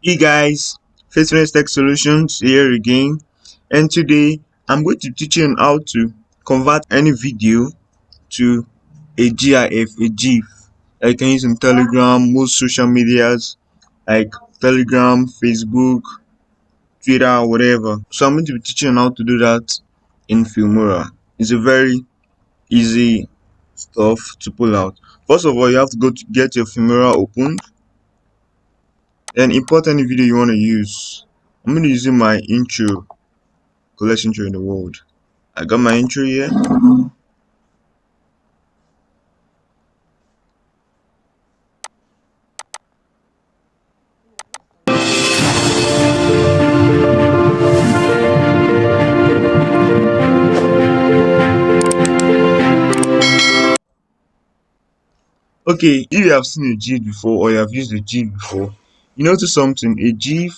Hey guys, Faithfulness Tech Solutions here again, and today I'm going to teach you on how to convert any video to a GIF, a GIF. That you can use in Telegram, most social medias like Telegram, Facebook, Twitter, whatever. So I'm going to be teaching on how to do that in Filmora. It's a very easy stuff to pull out. First of all, you have to go to get your Filmora opened. Then import any video you want to use. I'm going to use my intro, coolest intro in the world. I got my intro here. Okay, if you have seen a GIF before or you have used a GIF before, you notice something. A GIF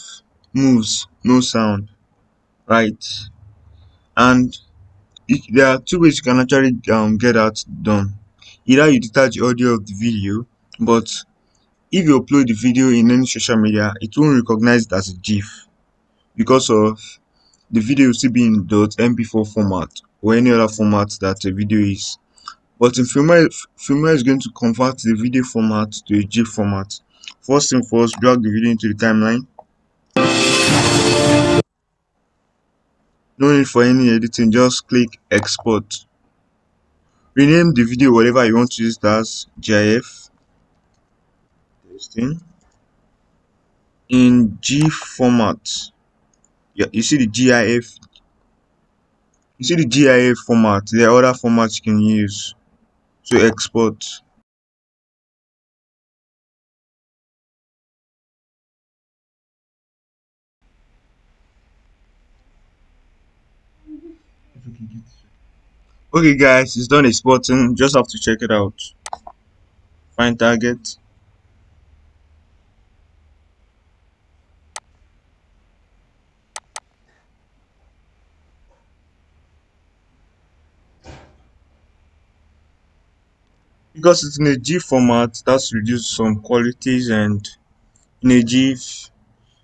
moves, no sound, right? And there are two ways you can actually get that done. Either you detach the audio of the video, but if you upload the video in any social media, it won't recognize it as a GIF because of the video will still be in .mp4 format or any other format that a video is. But in Filmora is going to convert the video format to a GIF format. First thing first, drag the video into the timeline. No need for any editing, just click export. Rename the video whatever you want to use it as, GIF. Thing. In GIF format. Yeah, you see the GIF. You see the GIF format. There are other formats you can use to export. Okay guys, it's done exporting. Just have to check it out. Find target. Because it's in a GIF format, that's reduced some qualities, and in a GIF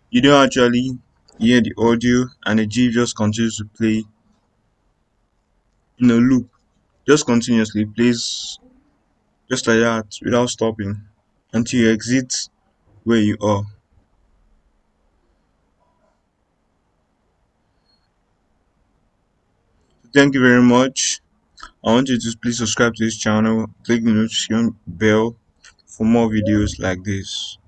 you don't actually hear the audio, and the GIF just continues to play in a loop, just continuously plays just like that without stopping until you exit where you are. Thank you very much. I want you to please subscribe to this channel, click the notification bell for more videos like this.